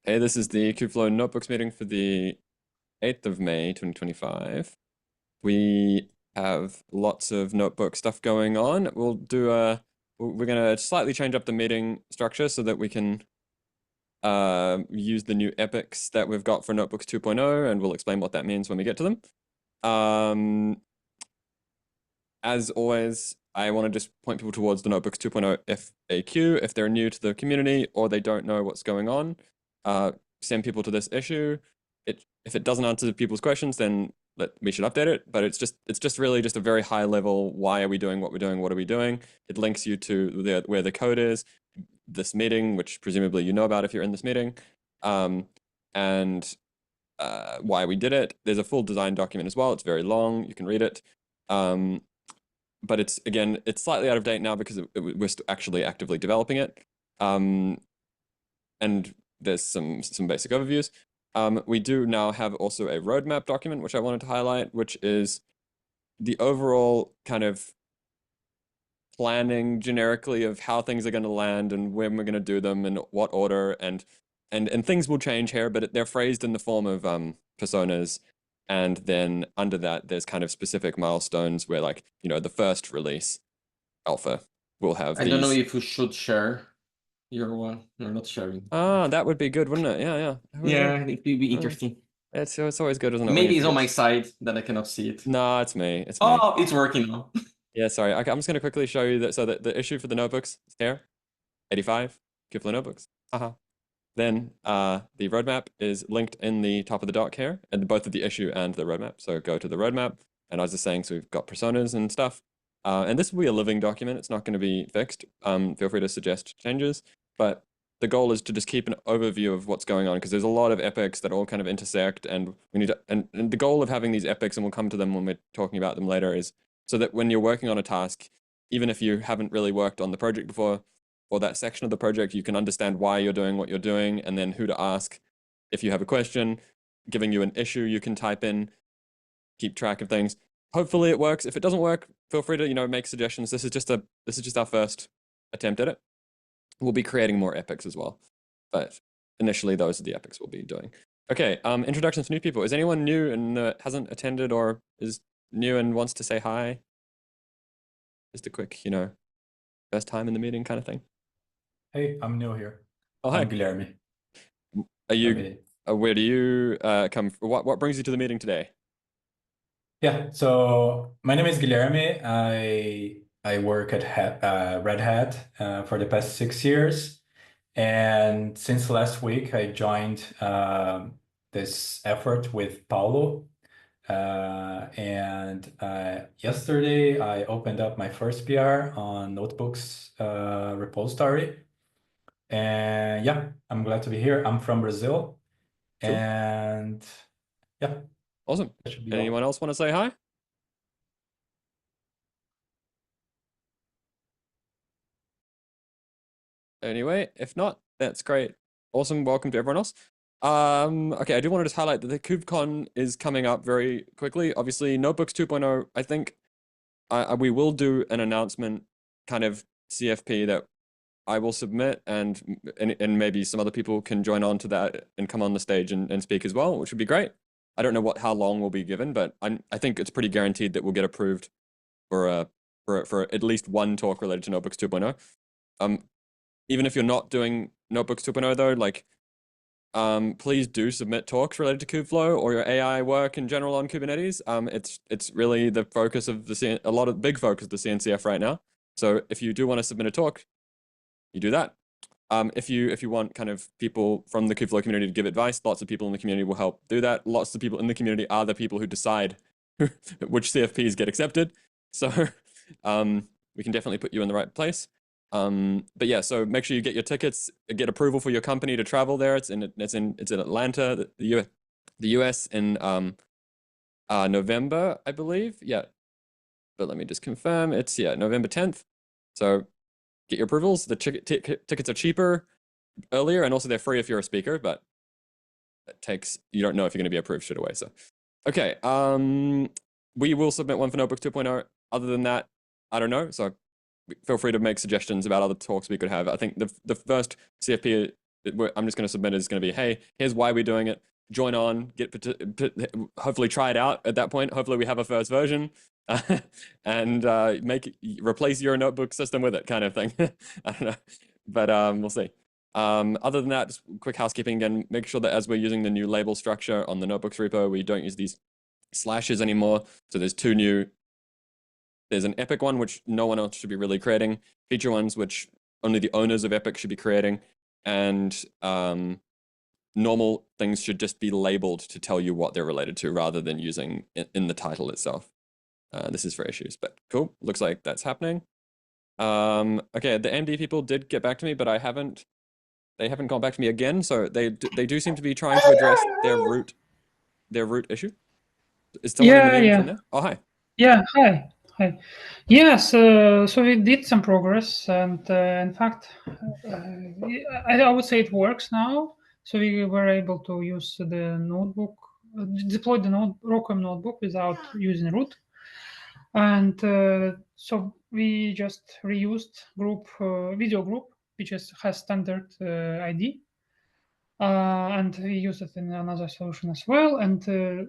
Hey, this is the Kubeflow Notebooks meeting for the 8th of May, 2025. We have lots of notebook stuff going on. We're gonna slightly change up the meeting structure so that we can use the new epics that we've got for Notebooks 2.0, and we'll explain what that means when we get to them. As always, I want to just point people towards the Notebooks 2.0 FAQ if they're new to the community or they don't know what's going on. Send people to this issue. If it doesn't answer people's questions, then we should update it. But it's just really just a very high level. Why are we doing what we're doing? What are we doing? It links you to where the code is, this meeting, which presumably you know about if you're in this meeting, and why we did it. There's a full design document as well. It's very long. You can read it. But it's slightly out of date now because we're actually actively developing it. And there's some basic overviews. We do now have also a roadmap document, which I wanted to highlight, which is the overall kind of planning generically of how things are going to land and when we're going to do them and what order, and things will change here, but they're phrased in the form of personas. And then under that, there's kind of specific milestones where, like, the first release alpha will have I don't know these. if you should share your one. You're not sharing. Ah, that would be good, wouldn't it? Yeah, yeah. Yeah, I think it would be interesting. It's always good, isn't it, when you Maybe it's on my forget? side that I cannot see it. No, it's me. It's me. Oh, it's working now. Yeah, sorry. Okay, I'm just going to quickly show you that. So that the issue for the notebooks is here, 85, Kubeflow notebooks. Haha. Then the roadmap is linked in the top of the doc here, and both of the issue and the roadmap. So go to the roadmap, and I was just saying, so we've got personas and stuff. And this will be a living document. It's not going to be fixed. Feel free to suggest changes, but the goal is to just keep an overview of what's going on, because there's a lot of epics that all kind of intersect, and we need to, and the goal of having these epics, and we'll come to them when we're talking about them later, is so that when you're working on a task, even if you haven't really worked on the project before, or that section of the project, you can understand why you're doing what you're doing, and then who to ask if you have a question, giving you an issue you can type in, keep track of things. Hopefully it works. If it doesn't work, feel free to, make suggestions. This is just our first attempt at it. We'll be creating more epics as well, but initially those are the epics we'll be doing. Okay, introductions to new people. Is anyone new and hasn't attended or is new and wants to say hi? Just a quick, first time in the meeting kind of thing. Hey, I'm new here. Oh, hi. I'm Guilherme. Are you? Okay. Where do you come from? What brings you to the meeting today? Yeah, so my name is Guilherme. I work at Red Hat for the past 6 years. And since last week, I joined this effort with Paulo. And yesterday, I opened up my first PR on Notebooks repository. And yeah, I'm glad to be here. I'm from Brazil. Cool. And yeah, Awesome. that should be all. Anyone else want to say hi? Anyway, if not, that's great. Awesome. Welcome to everyone else. Okay, I do want to just highlight that the KubeCon is coming up very quickly. Obviously, Notebooks 2.0, I think we will do an announcement, kind of CFP, that I will submit, and maybe some other people can join on to that and come on the stage and speak as well, which would be great. I don't know how long will be given, but I think it's pretty guaranteed that we'll get approved for at least one talk related to Notebooks 2.0. Even if you're not doing Notebooks 2.0 though, like, please do submit talks related to Kubeflow or your AI work in general on Kubernetes. It's really the focus of the big focus of the CNCF right now. So if you do want to submit a talk, you do that. If you want kind of people from the Kubeflow community to give advice, lots of people in the community will help do that. Lots of people in the community are the people who decide which CFPs get accepted. So we can definitely put you in the right place. But yeah, so make sure you get your tickets, get approval for your company to travel there. It's in Atlanta, the US in November, I believe. Yeah. But let me just confirm. It's November 10th. So get your approvals. The tickets are cheaper earlier, and also they're free if you're a speaker, but you don't know if you're going to be approved straight away. So okay, we will submit one for Notebooks 2.0. Other than that, I don't know. So feel free to make suggestions about other talks we could have. I think the first CFP I'm just going to submit is going to be, hey, here's why we're doing it. Join on, hopefully try it out at that point. Hopefully we have a first version and replace your notebook system with it, kind of thing. I don't know, but we'll see. Other than that, just quick housekeeping again, make sure that as we're using the new label structure on the notebooks repo, we don't use these slashes anymore. So there's there's an epic one, which no one else should be really creating, feature ones, which only the owners of epic should be creating, and normal things should just be labeled to tell you what they're related to rather than using in the title itself. This is for issues, but cool. Looks like that's happening. Okay, the AMD people did get back to me, but they haven't gone back to me again. So they do seem to be trying to address their root issue. Is someone in the meeting from there? Oh, hi. Yeah, hi. Yes, so we did some progress, and in fact, I would say it works now. So we were able to use the notebook, deploy the Rockwell notebook without using root. And so we just reused video group, which has standard ID. And we use it in another solution as well. And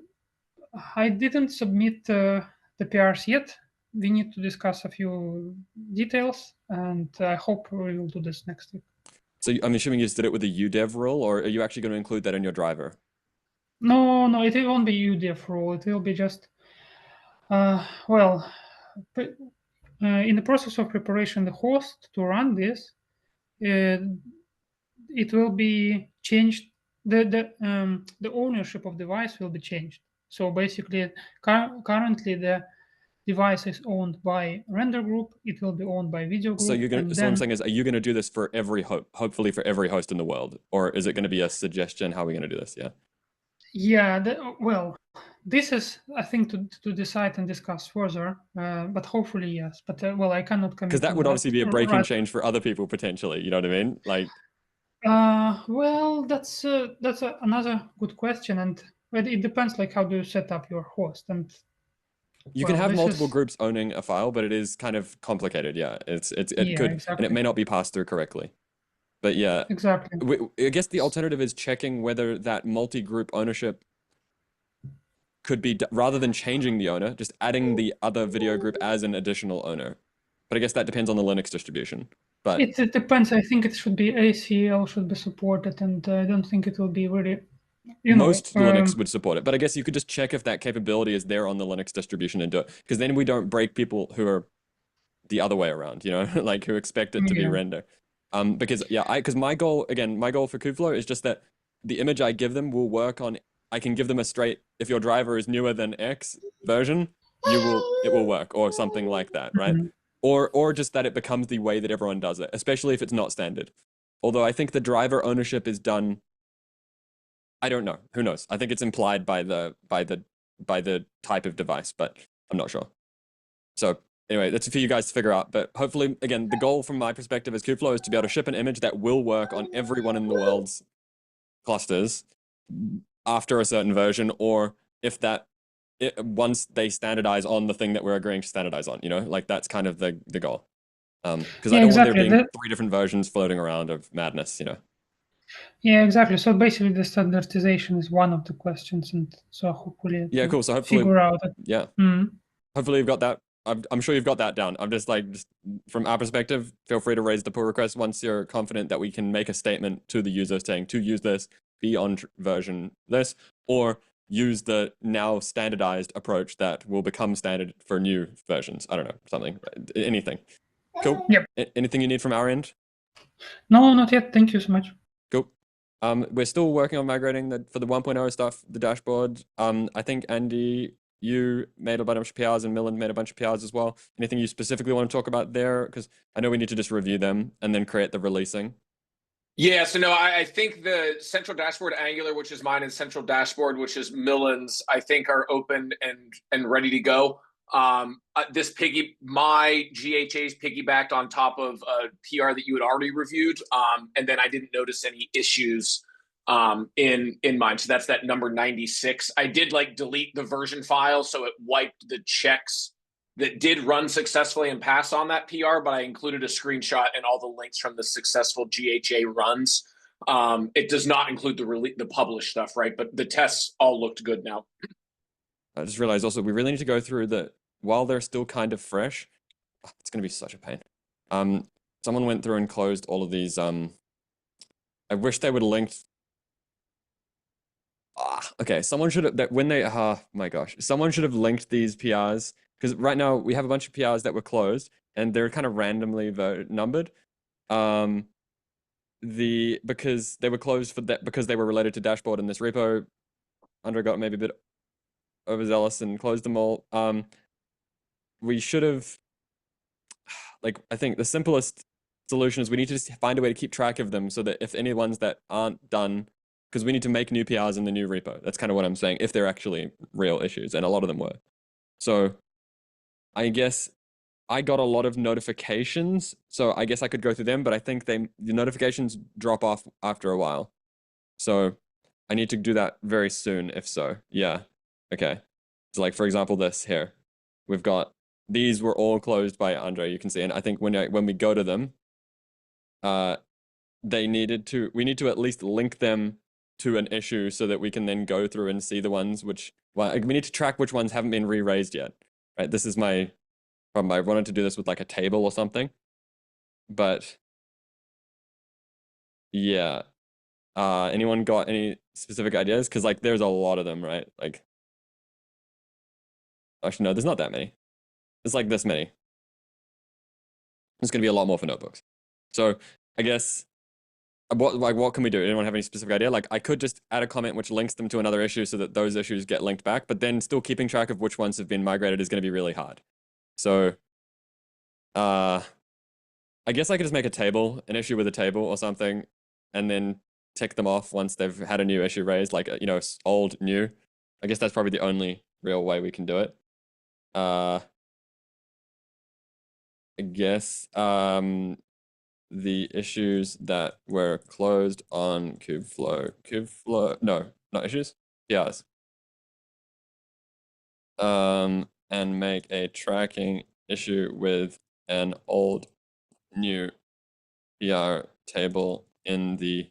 I didn't submit the PRs yet. We need to discuss a few details, and I hope we will do this next week. So I'm assuming you just did it with the udev rule, or are you actually going to include that in your driver? No, it won't be UDF rule. It will be just, in the process of preparation, the host to run this, it will be changed. The ownership of device will be changed. So basically, currently the device is owned by render group. It will be owned by video group. So what I'm saying is, are you going to do this for hopefully for every host in the world, or is it going to be a suggestion? How are we going to do this? Yeah. Yeah. This is, I think, to decide and discuss further. But hopefully, yes. But I cannot commit. Because that would obviously be a breaking change for other people potentially. You know what I mean? Like. That's another good question, and it depends. Like, how do you set up your host? And you can have multiple groups owning a file, but it is kind of complicated. Yeah, it could, exactly. And it may not be passed through correctly. But yeah, exactly. I guess the alternative is checking whether that multi-group ownership could be, rather than changing the owner, just adding the other video group as an additional owner. But I guess that depends on the Linux distribution. But it depends. I think it should be ACL should be supported, and I don't think it will be really. Most Linux would support it, but I guess you could just check if that capability is there on the Linux distribution and do it, because then we don't break people who are the other way around, like who expect it to be render. Because my goal for Kubeflow is just that the image I give them will work on. I can give them a straight, if your driver is newer than X version, it will work, or something like that, right? Or just that it becomes the way that everyone does it, especially if it's not standard. Although I think the driver ownership is done. I don't know. Who knows? I think it's implied by the type of device, but I'm not sure. So anyway, that's for you guys to figure out. But hopefully, again, the goal from my perspective as Kubeflow is to be able to ship an image that will work on everyone in the world's clusters after a certain version, or if once they standardize on the thing that we're agreeing to standardize on, like that's kind of the goal. Because I don't want there being 3 different versions floating around of madness, Yeah, exactly. So basically, the standardization is one of the questions, and so hopefully, cool. So hopefully, figure out. Hopefully, you've got that. I'm sure you've got that down. I'm just from our perspective, feel free to raise the pull request once you're confident that we can make a statement to the user saying to use this, be on version this, or use the now standardized approach that will become standard for new versions. I don't know, something, anything. Cool. Yep. Anything you need from our end? No, not yet. Thank you so much. Cool. We're still working on migrating for the 1.0 stuff, the dashboard. I think Andy, you made a bunch of PRs and Milan made a bunch of PRs as well. Anything you specifically want to talk about there? Because I know we need to just review them and then create the releasing. Yeah, so no, I think the central dashboard Angular, which is mine, and central dashboard, which is Milan's, I think are open and ready to go. My GHA's piggybacked on top of a PR that you had already reviewed, and then I didn't notice any issues in mine. So that's that number 96. I did delete the version file, so it wiped the checks that did run successfully and pass on that PR, but I included a screenshot and all the links from the successful GHA runs. It does not include the published stuff, right? But the tests all looked good now. I just realized also we really need to go through while they're still kind of fresh. It's going to be such a pain. Someone went through and closed all of these. I wish they would have linked. Okay, someone should have my gosh, someone should have linked these PRs, because right now we have a bunch of PRs that were closed and they're kind of randomly numbered. Because they were closed for that because they were related to dashboard in this repo. Andre got maybe a bit overzealous and closed them all. We should have, I think the simplest solution is we need to just find a way to keep track of them so that if any ones that aren't done, because we need to make new PRs in the new repo. That's kind of what I'm saying, if they're actually real issues, and a lot of them were. So I guess I got a lot of notifications, so I guess I could go through them, but I think the notifications drop off after a while. So I need to do that very soon, if so. Yeah. Okay. So for example, this here. We've got, these were all closed by Andre, you can see, and I think when we go to them, we need to at least link them to an issue so that we can then go through and see the ones we need to track which ones haven't been re-raised yet, right? This is my problem. I wanted to do this with a table or something, but yeah. Anyone got any specific ideas? Because there's a lot of them, right? Actually, no, there's not that many. It's this many. There's gonna be a lot more for notebooks. So I guess what can we do? Anyone have any specific idea? I could just add a comment which links them to another issue so that those issues get linked back, but then still keeping track of which ones have been migrated is going to be really hard. So I guess I could just make a table, an issue with a table or something, and then tick them off once they've had a new issue raised, old, new. I guess that's probably the only real way we can do it. I guess the issues that were closed on Kubeflow, no, not issues, PRs. And make a tracking issue with an old, new PR table in the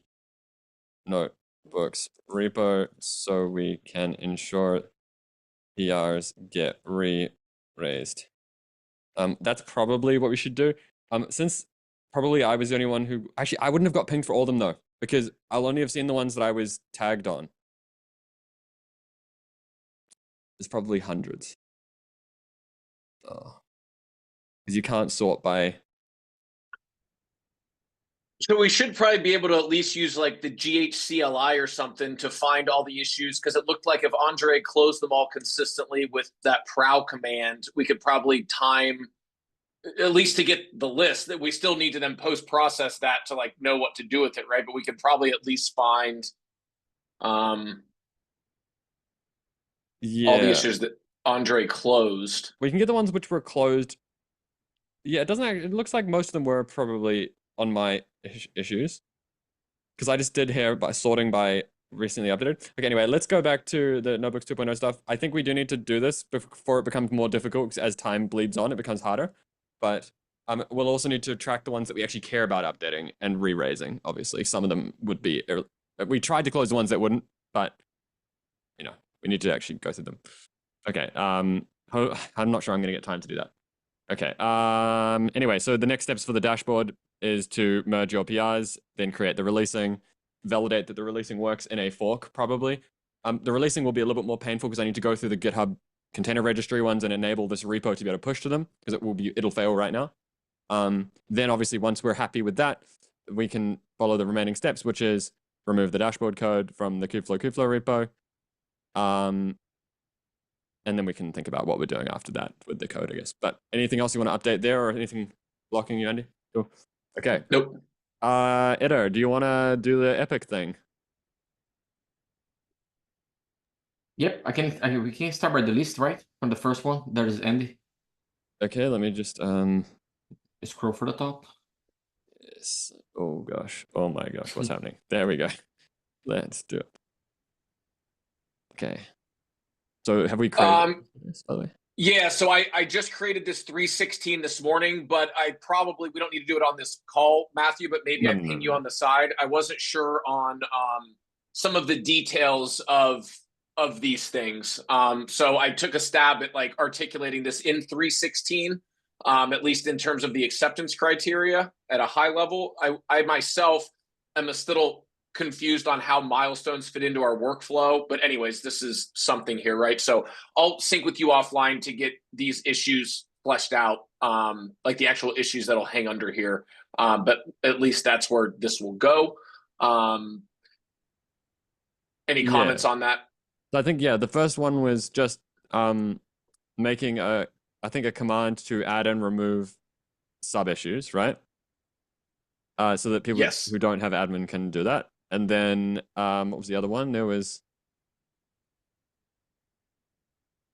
notebooks repo so we can ensure PRs get re-raised. That's probably what we should do. Since probably I was the only one who actually I wouldn't have got pinged for all of them though, because I'll only have seen the ones that I was tagged on. There's probably hundreds. Oh, because you can't sort by. So we should probably be able to at least use the GHCLI or something to find all the issues, because it looked like if Andre closed them all consistently with that prow command, we could probably time at least to get the list. That we still need to then post-process that to know what to do with it, right? But we could probably at least find all the issues that Andre closed. We can get the ones which were closed. Yeah, it looks like most of them were probably on my issues, because I just did here by sorting by recently updated. Okay, anyway, let's go back to the Notebooks 2.0 stuff. I think we do need to do this before it becomes more difficult, because as time bleeds on, it becomes harder. But we'll also need to track the ones that we actually care about updating and re-raising. Obviously, some of them would be. We tried to close the ones that wouldn't, but we need to actually go through them. Okay. I'm not sure I'm going to get time to do that. Okay. Anyway, so the next steps for the dashboard is to merge your PRs, then create the releasing, validate that the releasing works in a fork, probably. The releasing will be a little bit more painful because I need to go through the GitHub container registry ones and enable this repo to be able to push to them, because it'll fail right now. Then obviously once we're happy with that, we can follow the remaining steps, which is remove the dashboard code from the Kubeflow repo. And then we can think about what we're doing after that with the code, I guess. But anything else you want to update there, or anything blocking you, Andy? Cool. Okay. Nope. Edo, do you want to do the epic thing? Yep, we can start by the list, right? From the first one, there is Andy. Okay, let me just scroll for the top. Yes. Oh gosh. Oh my gosh, what's happening? There we go. Let's do it. Okay. So have we created this, by the way? Yeah, so I just created this 316 this morning, but we don't need to do it on this call, Matthew, but maybe I ping you on the side. I wasn't sure on some of the details of these things. So I took a stab at like articulating this in 316, at least in terms of the acceptance criteria at a high level. I myself am a little confused on how milestones fit into our workflow, but anyways, this is something here, right? So I'll sync with you offline to get these issues fleshed out, like the actual issues that'll hang under here. But at least that's where this will go. Any comments on that? So I think, yeah, the first one was just making a command to add and remove sub issues, right? So that people who don't have admin can do that. And then what was the other one? There was,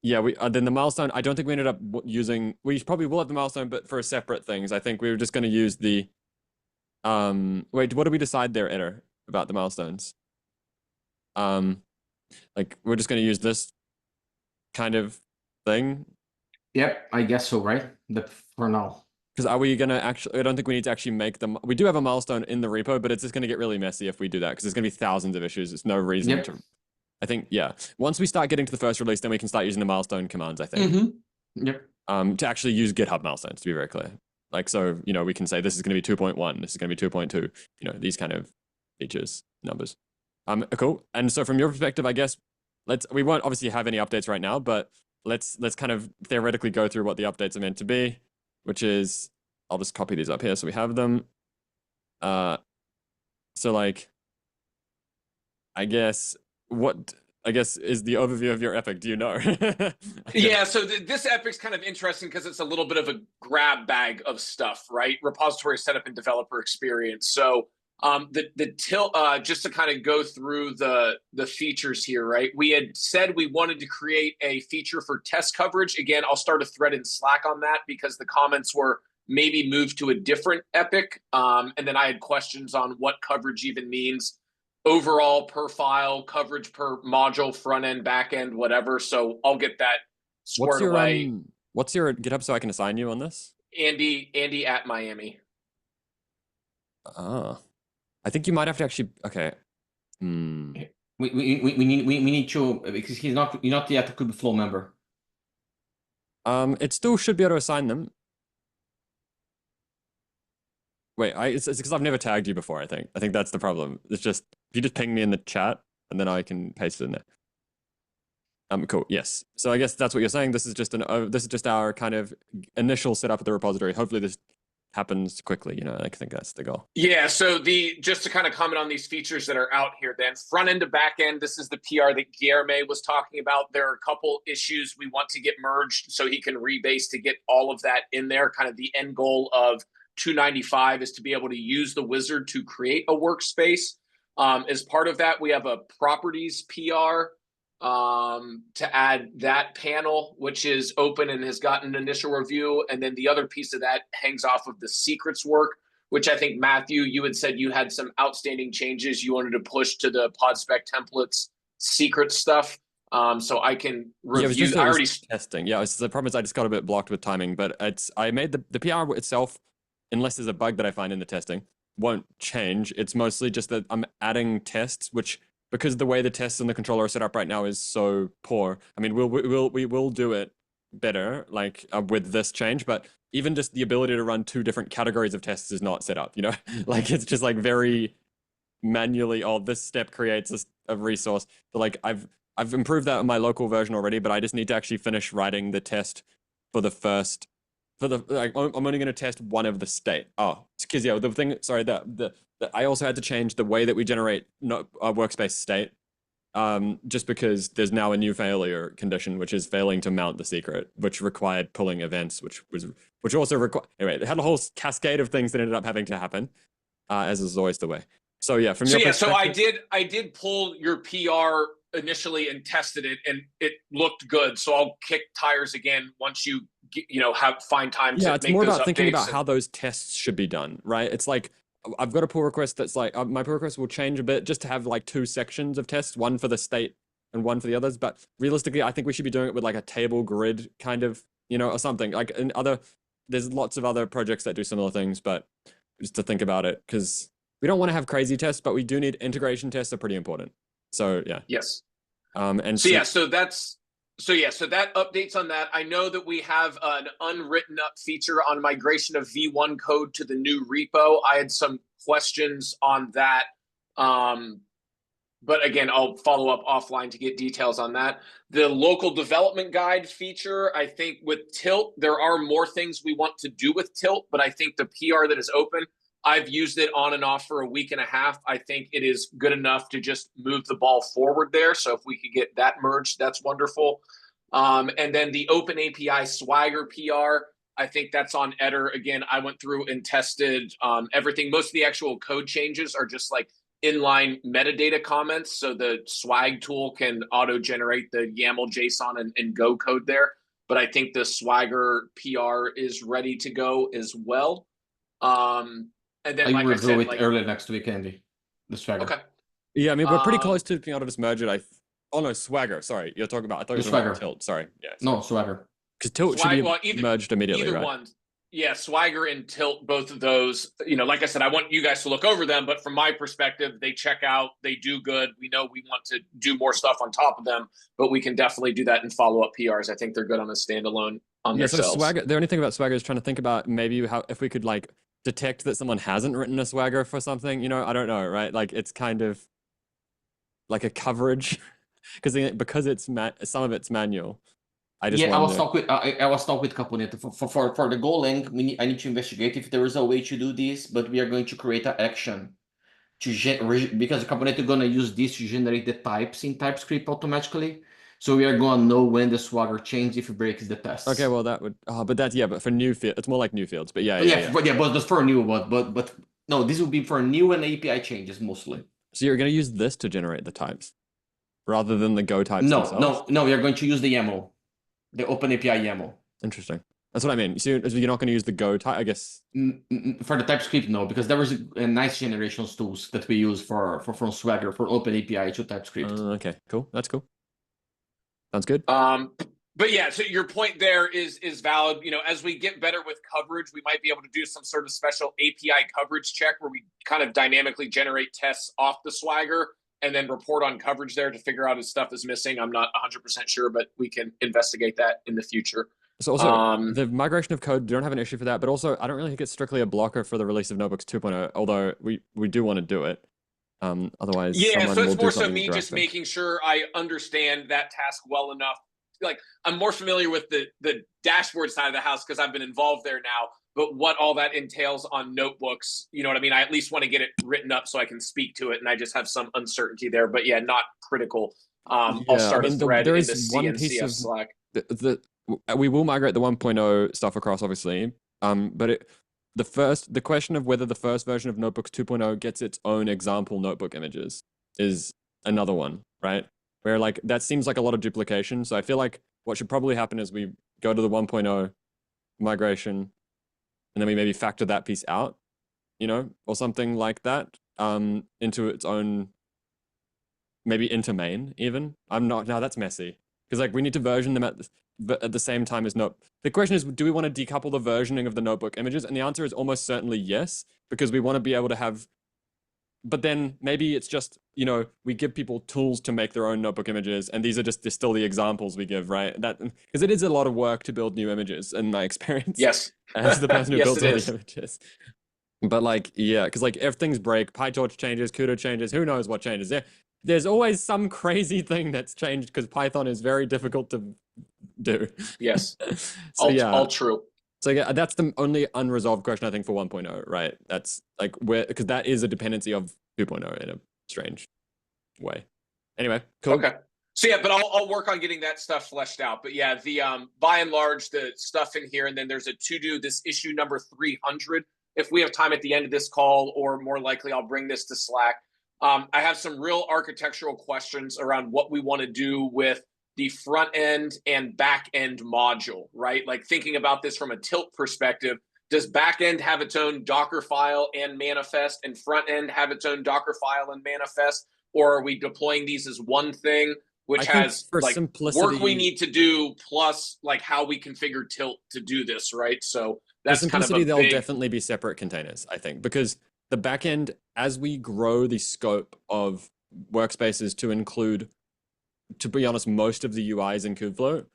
yeah, we then the milestone. I don't think we ended up using. We probably will have the milestone, but for separate things. I think we were just going to use the. Wait, what did we decide there, Eder, about the milestones? Like we're just going to use this kind of thing. Yep, I guess so, right? For now. Because are we going to actually, I don't think we need to actually make them. We do have a milestone in the repo, but it's just going to get really messy if we do that because there's going to be thousands of issues. There's no reason to. I think, yeah. Once we start getting to the first release, then we can start using the milestone commands, I think. Yep. To actually use GitHub milestones, to be very clear. Like, so, you know, we can say this is going to be 2.1, this is going to be 2.2, you know, these kind of features, numbers. Cool. And so from your perspective, I guess, we won't obviously have any updates right now, but let's kind of theoretically go through what the updates are meant to be, which is, I'll just copy these up here so we have them. So like, I guess is the overview of your epic. Do you know? Yeah, so this epic's kind of interesting because it's a little bit of a grab bag of stuff, right? Repository setup and developer experience. So just to kind of go through the features here, right? We had said we wanted to create a feature for test coverage. Again, I'll start a thread in Slack on that because the comments were maybe moved to a different epic. And then I had questions on what coverage even means. Overall per file, coverage per module, front end, back end, whatever. So I'll get that squared away. What's your GitHub so I can assign you on this? Andy at Miami. I think you might have to actually. Okay. We need to because you're not yet a Kubeflow member. It still should be able to assign them. Wait, it's because I've never tagged you before. I think that's the problem. It's just if you just ping me in the chat and then I can paste it in there. Cool. Yes. So I guess that's what you're saying. This is just our kind of initial setup of the repository. Hopefully this happens quickly. You know, I think that's the goal. Yeah. So just to kind of comment on these features that are out here, then front end to back end. This is the PR that Guilherme was talking about. There are a couple issues we want to get merged so he can rebase to get all of that in there. Kind of the end goal of 295 is to be able to use the wizard to create a workspace. As part of that, we have a properties PR to add that panel, which is open and has gotten an initial review. And then the other piece of that hangs off of the secrets work, which I think, Matthew, you had said you had some outstanding changes you wanted to push to the PodSpec templates secret stuff. So I can review. Yeah, I already testing. Yeah, the problem is I just got a bit blocked with timing, but I made the PR itself, unless there's a bug that I find in the testing, won't change. It's mostly just that I'm adding tests, which because the way the tests and the controller are set up right now is so poor. I mean, we will do it better, like with this change, but even just the ability to run 2 different categories of tests is not set up. You know, like it's just like very manually. Oh, this step creates a resource. But like I've improved that in my local version already, but I just need to actually finish writing the test for the first. I'm only going to test one of the state. Oh, because yeah, the thing. Sorry, I also had to change the way that we generate a workspace state, just because there's now a new failure condition, which is failing to mount the secret, which required pulling events, which also required. Anyway, it had a whole cascade of things that ended up having to happen, as is always the way. So yeah, so I did pull your PR initially and tested it, and it looked good. So I'll kick tires again once you find time to it's make more those about thinking about updates how those tests should be done, right? It's like I've got a pull request that's like my pull request will change a bit just to have like 2 sections of tests, one for the state and one for the others. But realistically, I think we should be doing it with like a table grid kind of, or something like in other. There's lots of other projects that do similar things, but just to think about it, because we don't want to have crazy tests, but we do need integration tests are pretty important. So yeah. Yes. And so that updates on that. I know that we have an unwritten up feature on migration of V1 code to the new repo. I had some questions on that. But again, I'll follow up offline to get details on that. The local development guide feature, I think with Tilt, there are more things we want to do with Tilt, but I think the PR that is open, I've used it on and off for a week and a half. I think it is good enough to just move the ball forward there. So if we could get that merged, that's wonderful. And then the Open API Swagger PR, I think that's on Eder. Again, I went through and tested everything. Most of the actual code changes are just like inline metadata comments. So the Swag tool can auto-generate the YAML JSON and Go code there. But I think the Swagger PR is ready to go as well. And then, like I said, early next week, Andy. The Swagger. Okay. Yeah, I mean, we're pretty close to being able to just merge it. Oh no, Swagger. Sorry, you're talking about. I thought you were talking about Tilt. Sorry. Yeah. No, Swagger. Because Tilt should be merged immediately, either right? one. Yeah, Swagger and Tilt, both of those. Like I said, I want you guys to look over them, but from my perspective, they check out. They do good. We know we want to do more stuff on top of them, but we can definitely do that in follow-up PRs. I think they're good on a standalone on themselves. So Swagger. The only thing about Swagger is trying to think about maybe how if we could like detect that someone hasn't written a Swagger for something. I don't know, right? Like it's kind of like a coverage because it's some of it's manual. I was talking with Caponeta for the Golang. I need to investigate if there is a way to do this, but we are going to create an action because Caponeta is going to use this to generate the types in TypeScript automatically. So we are going to know when the Swagger changes if it breaks the test. Okay, well that would. But for new field, it's more like new fields. But but that's for new one. But no, this will be for new and API changes mostly. So you're going to use this to generate the types, rather than the Go types themselves? No. We are going to use the YAML. The Open API YAML. Interesting. That's what I mean. So you're not going to use the Go type, I guess. For the TypeScript, no, because there was a nice generations tools that we use from Swagger for Open API to TypeScript. Okay, cool. That's cool. Sounds good. But yeah, so your point there is valid. As we get better with coverage, we might be able to do some sort of special API coverage check where we kind of dynamically generate tests off the Swagger and then report on coverage there to figure out if stuff is missing. I'm not 100% sure, but we can investigate that in the future. So also, the migration of code, you don't have an issue for that, but also I don't really think it's strictly a blocker for the release of Notebooks 2.0, although we do want to do it. Otherwise, yeah, so it's more so me just making sure I understand that task well enough. Like, I'm more familiar with the dashboard side of the house because I've been involved there now, but what all that entails on notebooks, you know what I mean? I at least want to get it written up so I can speak to it, and I just have some uncertainty there, but yeah, not critical. I'll start a thread in the CNCF Slack. We will migrate the 1.0 stuff across, obviously, but the question of whether the first version of Notebooks 2.0 gets its own example notebook images is another one, right? Where like that seems like a lot of duplication. So I feel like what should probably happen is we go to the 1.0 migration and then we maybe factor that piece out, or something like that, into its own, maybe into main even. Now that's messy because like we need to version them at the same time as The question is, do we want to decouple the versioning of the notebook images? And the answer is almost certainly yes, because we want to be able to have, but then maybe it's just, we give people tools to make their own notebook images, and they're still the examples we give, right? Because it is a lot of work to build new images, in my experience. Yes. As the person who Yes, builds all is. the images. But like, yeah, because like if things break, PyTorch changes, Kudo changes, who knows what changes. There's always some crazy thing that's changed because Python is very difficult to do. Yes. So all true. So yeah, that's the only unresolved question I think for 1.0, right? That's like because that is a dependency of 2.0 in a strange way. Anyway, cool. Okay. So yeah, but I'll work on getting that stuff fleshed out. But yeah, the by and large the stuff in here, and then there's a to-do, this issue number 300. If we have time at the end of this call, or more likely I'll bring this to Slack. I have some real architectural questions around what we want to do with the front end and back end module, right? Like thinking about this from a Tilt perspective, does back end have its own Docker file and manifest, and front end have its own Docker file and manifest? Or are we deploying these as one thing? which I think has for like simplicity, work we need to do plus like how we configure Tilt to do this, right? So that's kind of simplicity, a they'll big. definitely be separate containers, I think, because the backend, as we grow the scope of workspaces to include, to be honest, most of the UIs in Kubeflow,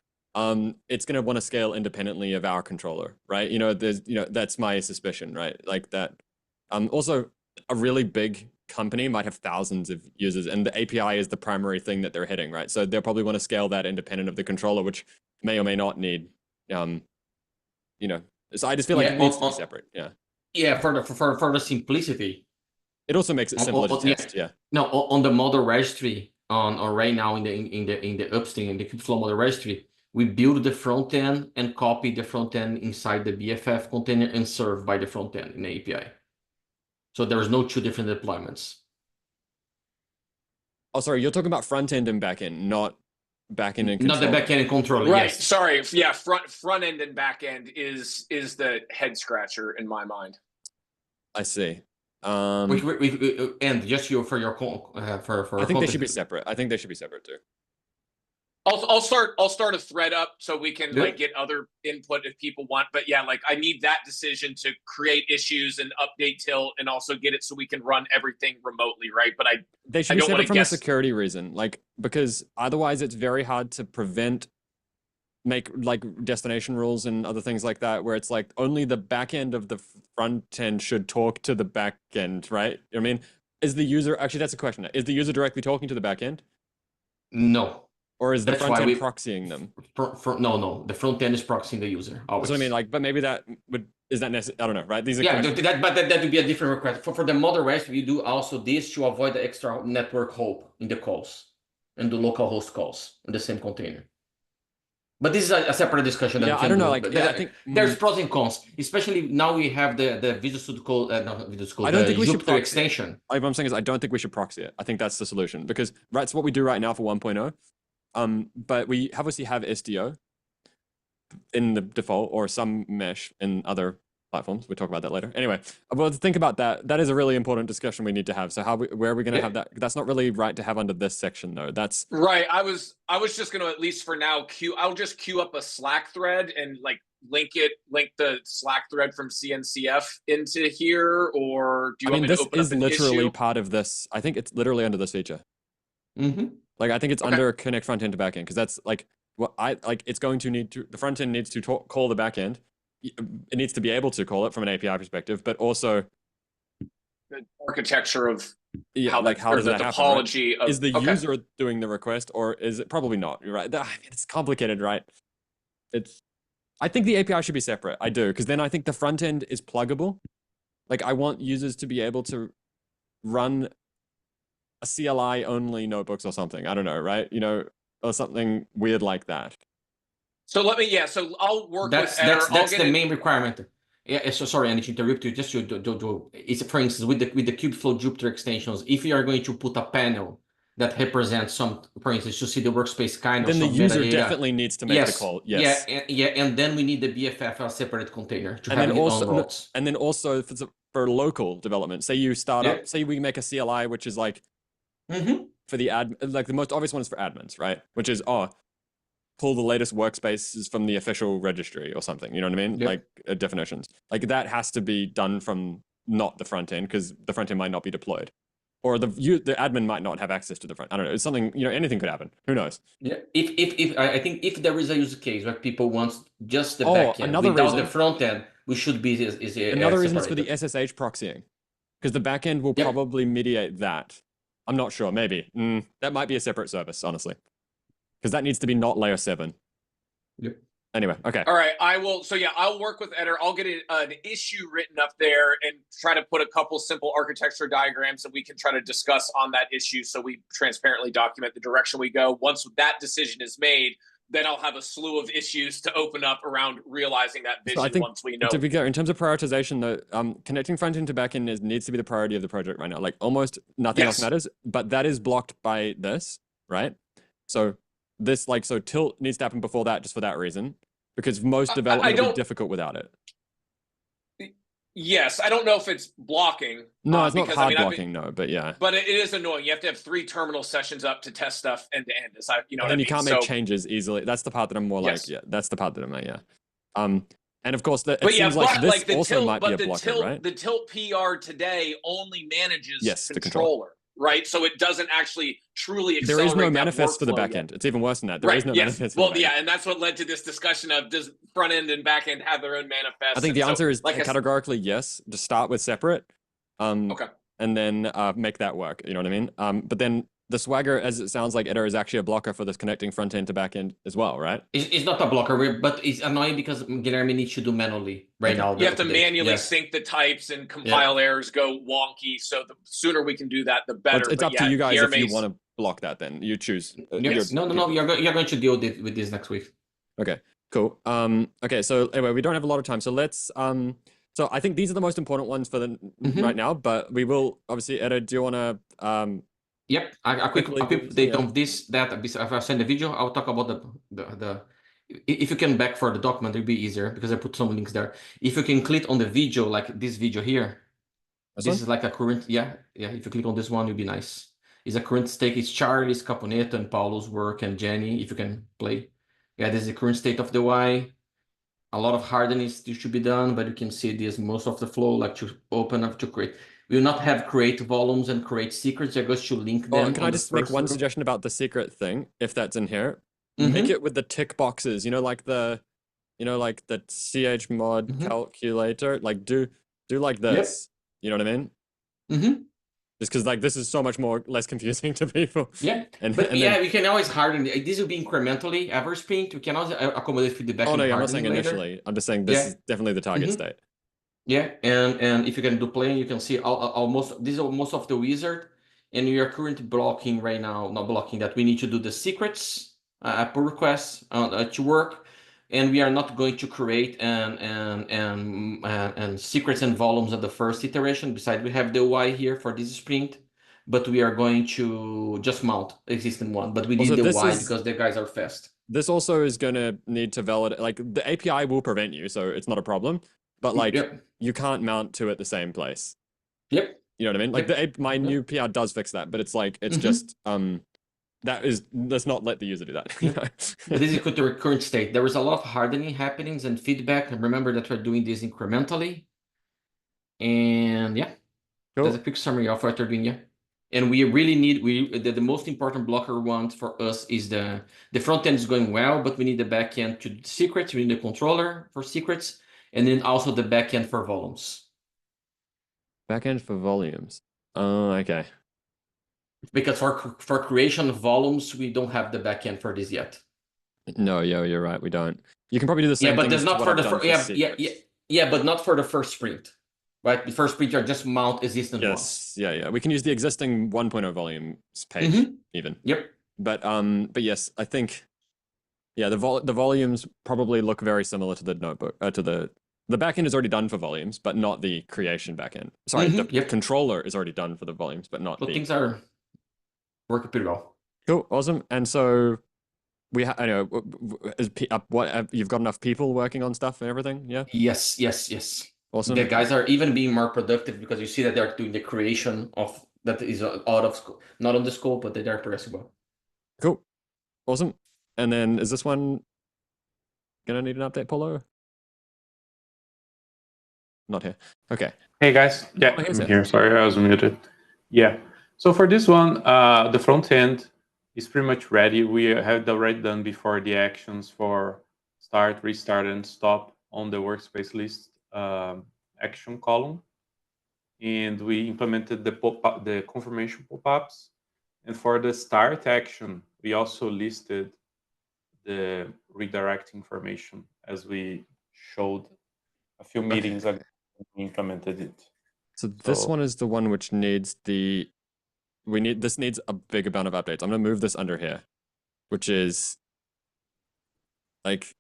it's going to want to scale independently of our controller, right? You know, that's my suspicion, right? Like that. Also, a really big company might have thousands of users, and the API is the primary thing that they're hitting, right? So they'll probably want to scale that independent of the controller, which may or may not need, you know. So I just feel like it needs to be separate. Yeah. Yeah, for the simplicity. It also makes it simpler to test. Yeah. No, on the model registry, on right now in the upstream in the Kubeflow model registry, we build the front end and copy the front end inside the BFF container and serve by the front end in the API. So there's no two different deployments. Oh, sorry, you're talking about front end and back end, not back end and Not controller. the back end and controller. Right. Yes. Sorry. Yeah. Front end and back end is the head scratcher in my mind. I see. And just for your I think they should be separate. I think they should be separate too. I'll start a thread up so we can like get other input if people want. But yeah, like I need that decision to create issues and update Tilt and also get it so we can run everything remotely, right? But they should be separate from a security reason, like because otherwise it's very hard to make like destination rules and other things like that, where it's like only the back end of the front end should talk to the back end, right? I mean, is the user actually? That's a question. Is the user directly talking to the back end? No. Or is the front end proxying them? No. The front end is proxying the user. Always. So I mean, like, but maybe that is that necessary? I don't know, right? These are that would be a different request. For the model rest, we do also this to avoid the extra network hop in the calls and the local host calls in the same container. But this is a separate discussion. Yeah, I don't know. Like, yeah, I think there's pros and cons. Especially now we have the Visual Studio Code, not Visual Studio Code. I don't think we should proxy extension. What I'm saying is, I don't think we should proxy it. I think that's the solution because that's what we do right now for 1.0. But we obviously have SDO in the default or some mesh in other platforms. We'll talk about that later. Anyway, well, think about that. That is a really important discussion we need to have. So where are we going to have that? That's not really right to have under this section though. That's right. I was just going to, at least for now, I'll just queue up a Slack thread and like link the Slack thread from CNCF into here, or do you want me to open up an issue? This is literally part of this. I think it's literally under this feature. Mm-hmm. Like I think it's under connect front end to back end because that's like what I like. It's going to need to, the front end needs to call the back end. It needs to be able to call it from an API perspective, but also the architecture of how does that topology happen, right? Is the user doing the request, or is it probably not? You're right. It's complicated, right? I think the API should be separate. I do, because then I think the front end is pluggable. Like I want users to be able to run a CLI only notebooks or something. I don't know, right? You know, or something weird like that. So so I'll work that's, with Eder. That's the main requirement. Yeah, so sorry, I need to interrupt you. Just to it's for instance with the Kubeflow Jupyter extensions, if you are going to put a panel that represents some, for instance, to see the workspace kind of, then the user definitely needs to make the call. Yes. Yeah, and then we need the BFF a separate container to have it on routes. And then also for local development, say you start up, say we make a CLI which is like for the like the most obvious one is for admins, right? Which is pull the latest workspaces from the official registry or something. You know what I mean? Like definitions. Like that has to be done from not the front end because the front end might not be deployed, or the admin might not have access to the front. I don't know. It's something, you know, anything could happen. Who knows? Yeah. If I think if there is a use case where people want just the back end without the front end, we should be another reason is for the SSH proxying, because the back end will probably mediate that. I'm not sure. Maybe that might be a separate service, honestly. Because that needs to be not layer 7. Yep. Anyway, okay. All right, I will. So yeah, I'll work with Eder. I'll get an issue written up there and try to put a couple simple architecture diagrams that we can try to discuss on that issue, so we transparently document the direction we go. Once that decision is made, then I'll have a slew of issues to open up around realizing that vision. So I think, once we know. To be clear, in terms of prioritization, though, connecting front end to back end needs to be the priority of the project right now. Like almost nothing else matters, but that is blocked by this, right? So this, like, so tilt needs to happen before that, just for that reason, because most development would be difficult without it. Yes, I don't know if it's blocking. No, it's not because, hard blocking, no, but yeah. But it is annoying. You have to have 3 terminal sessions up to test stuff end to end. You know And what I then you mean? can't make changes easily. That's the part that I'm more like, Yes. yeah, that's the part that I'm like, yeah. And of course, it But yeah, seems like but this like the also tilt, might be a but the blocker, tilt, right? the tilt PR today only manages Yes, the controller, controller. right? So it doesn't actually truly accelerate There is no that manifest for the workflow back yet. end. It's even worse than that. There Right, is no yes. manifest for Well, the back yeah, end. and that's what led to this discussion of does front end and back end have their own manifest? I think the answer is like categorically yes. To start with separate, okay. and then make that work. You know what I mean? But then the Swagger, as it sounds like, Eder is actually a blocker for this connecting front end to back end as well, right? It's not a blocker, but it's annoying because Guilherme needs to do manually right now. You have to update. manually Yes. sync the types and compile errors go wonky. So the sooner we can do that, the better. It's up to you guys if you want to block that. Then you choose. Yes. No. You're going to deal with this next week. Okay. Cool. Okay. So anyway, we don't have a lot of time, so let's So I think these are the most important ones for the right now. But we will obviously. Eder, do you want to Yep, a quick update on this. That if I send the video, I'll talk about the. If you can back for the document, it'll be easier because I put some links there. If you can click on the video, like this video here, this is like a current. Yeah. If you click on this one, it'll be nice. It's a current state. It's Charlie's, Caponetto, and Paulo's work, and Jenny. If you can play, yeah, this is the current state of the UI. A lot of hardening should be done, but you can see this most of the flow, like to open up to create. We will not have create volumes and create secrets. They're going to link them. Can I just make one suggestion about the secret thing? If that's in here, make it with the tick boxes. You know, like the chmod calculator. Like do like this. You know what I mean? Just because like this is so much less confusing to people. Yeah, we can always harden. This will be incrementally every sprint. We can also accommodate feedback. Oh no, I'm not saying initially. I'm just saying this is definitely the target state. Yeah, and if you can do playing, you can see this is most of the wizard, and we are currently blocking right now. Not blocking that. We need to do the secrets pull requests to work, and we are not going to create and secrets and volumes at the first iteration. Besides, we have the UI here for this sprint, but we are going to just mount existing one. But we need the UI because the guys are fast. This also is going to need to validate. Like the API will prevent you, so it's not a problem. But like you can't mount two at the same place. Yep. You know what I mean? Like my new PR does fix that, but it's like it's just let's not let the user do that. You know? This is the current state. There is a lot of hardening happenings and feedback. And remember that we're doing this incrementally. And yeah, that's a quick summary of what we're doing. Yeah. And we really need the most important blocker one for us is the front end is going well, but we need the back end to secrets. We need the controller for secrets. And then also the backend for volumes. Backend for volumes. Oh, okay. Because for creation of volumes, we don't have the backend for this yet. No, you're right. We don't. You can probably do the same. Yeah, but there's not for the first. Yeah, but not for the first sprint, right? The first sprint, you just mount existing ones. Yeah. We can use the existing 1.0 volumes page even. Yep. But yes, I think. Yeah, the volumes probably look very similar to the notebook the backend is already done for volumes, but not the creation backend. Sorry, the controller is already done for the volumes, but not. So things are working pretty well. Cool, awesome. And so we I know you've got enough people working on stuff and everything. Yeah. Yes. Awesome. The guys are even being more productive because you see that they're doing the creation of that is out of scope, not on the scope, but they're progressing well. Cool, awesome. And then is this one gonna need an update, Paulo? Not here. Okay. Hey guys. Yeah, I'm here. Sorry, I was muted. Yeah. So for this one, the front end is pretty much ready. We have already done before the actions for start, restart, and stop on the workspace list action column. And we implemented the confirmation pop-ups. And for the start action, we also listed the redirect information as we showed a few meetings ago. We implemented it. So this one is the one which needs this needs a big amount of updates. I'm gonna move this under here, which is like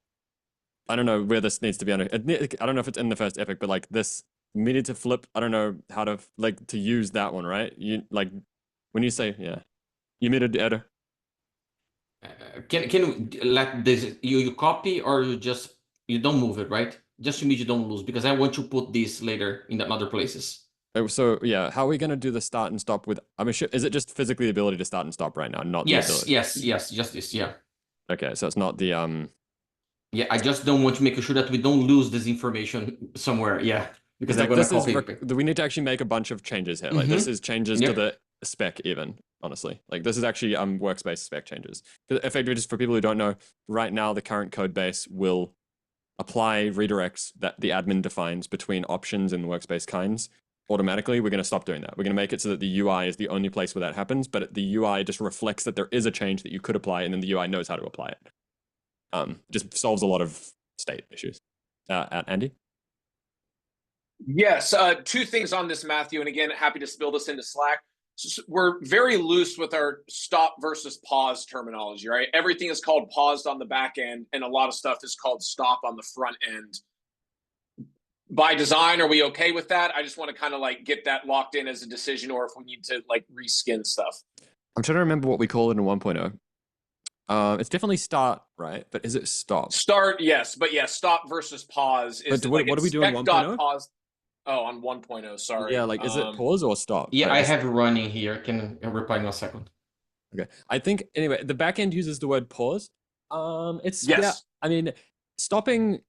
I don't know where this needs to be under. I don't know if it's in the first epic, but like this we need to flip. I don't know how to to use that one, right? You like when you say you muted the editor. Can you let this you copy or you don't move it, right? just to mean you don't lose, because I want to put this later in other places. So yeah, how are we going to do the start and stop with? I mean, is it just physically the ability to start and stop right now, not the ability? Yes, just this, yeah. Okay, so it's not the Yeah, I just don't want to make sure that we don't lose this information somewhere. Yeah, because I'm like, gonna this is copy. we need to actually make a bunch of changes here. Like this is changes to the spec even, honestly. Like this is actually workspace spec changes. Effectively, just for people who don't know, right now the current code base will apply redirects that the admin defines between options and workspace kinds automatically. We're going to stop doing that. We're going to make it so that the UI is the only place where that happens, but the UI just reflects that there is a change that you could apply, and then the UI knows how to apply it. Just solves a lot of state issues. Andy? Yes, two things on this, Matthew, and again, happy to spill this into Slack. We're very loose with our stop versus pause terminology, right? Everything is called paused on the back end, and a lot of stuff is called stop on the front end. By design, are we okay with that? I just want to kind of like get that locked in as a decision, or if we need to like reskin stuff. I'm trying to remember what we call it in 1.0. It's definitely start, right? But is it stop? Start, yes, but yeah, stop versus pause. But what do we do in 1.0? Pause. Oh, on 1.0, sorry. Yeah, like is it pause or stop? Yeah, I have it running here. Can reply in a second. Okay, I think anyway. The backend uses the word pause. It's yes. Yeah, I mean, stopping.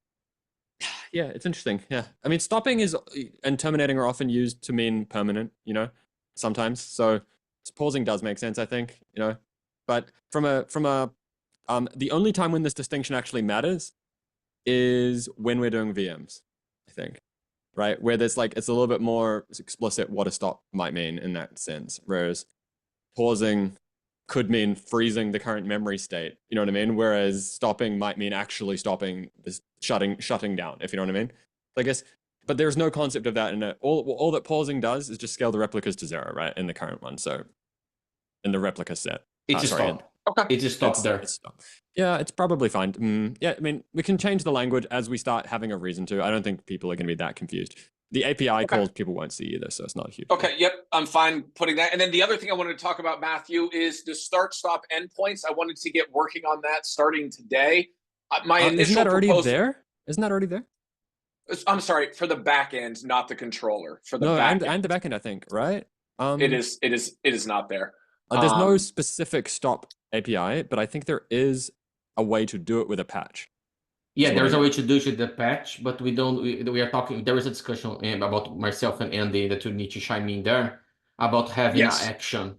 Yeah, it's interesting. Yeah, I mean, stopping is and terminating are often used to mean permanent. You know, sometimes. So pausing does make sense, I think. You know, but from a the only time when this distinction actually matters is when we're doing VMs, I think, right? Where there's like, it's a little bit more explicit what a stop might mean in that sense. Whereas pausing could mean freezing the current memory state, you know what I mean? Whereas stopping might mean actually stopping this shutting down, if you know what I mean? I guess, but there's no concept of that in it. All that pausing does is just scale the replicas to 0, right? In the current one. So in the replica set. It's a stop. Okay. It just stops there. Yeah, it's probably fine. Yeah, I mean, we can change the language as we start having a reason to. I don't think people are going to be that confused. The API calls people won't see either, so it's not huge. Okay, yep, I'm fine putting that. And then the other thing I wanted to talk about, Matthew, is the start-stop endpoints. I wanted to get working on that starting today. My initial isn't that already there? Isn't that already there? I'm sorry, for the back end, not the controller. For the back end. And the back end, I think, right? It is not there. There's no specific stop API, but I think there is a way to do it with a patch. Yeah, there's a way to do it with the patch, but we don't. We are talking. There is a discussion about myself and Andy that you need to chime in there about having an action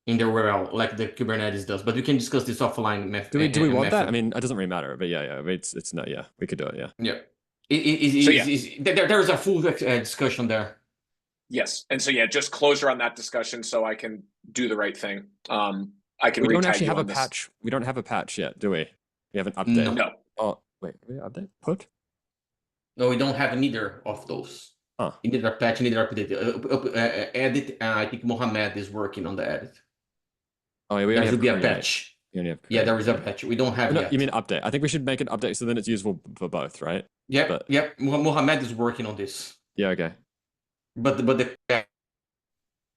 in the URL like the Kubernetes does. But we can discuss this offline. Do we want that? I mean, it doesn't really matter. But yeah, it's not. Yeah, we could do it. Yeah. Yeah. There's a full discussion there. Yes, and so yeah, just closure on that discussion so I can do the right thing. I can. We don't actually have a patch. We don't have a patch yet, do we? We have an update. No. Oh. Wait, update? Put? No, we don't have neither of those. Huh. Neither patch, neither update. Edit, I think Mohammed is working on the edit. Oh, yeah, we there should be a patch. Yeah, there is a patch. We don't have yet. You mean update? I think we should make an update so then it's useful for both, right? Yep, yep. Mohammed is working on this. Yeah, okay. But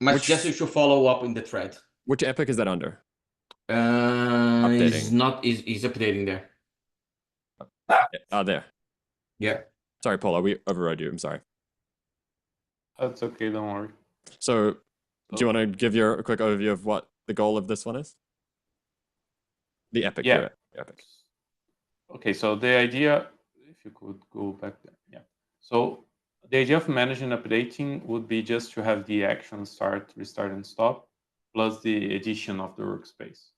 my suggestion should follow up in the thread. Which epic is that under? Updating. He's updating there. There. Yeah. Sorry, Paula, we overrode you. I'm sorry. That's okay, don't worry. So, do you want to give a quick overview of what the goal of this one is? The epic. Yeah. Epic. Okay, so the idea, if you could go back there. Yeah. So the idea of managing updating would be just to have the action start, restart, and stop, plus the addition of the workspace.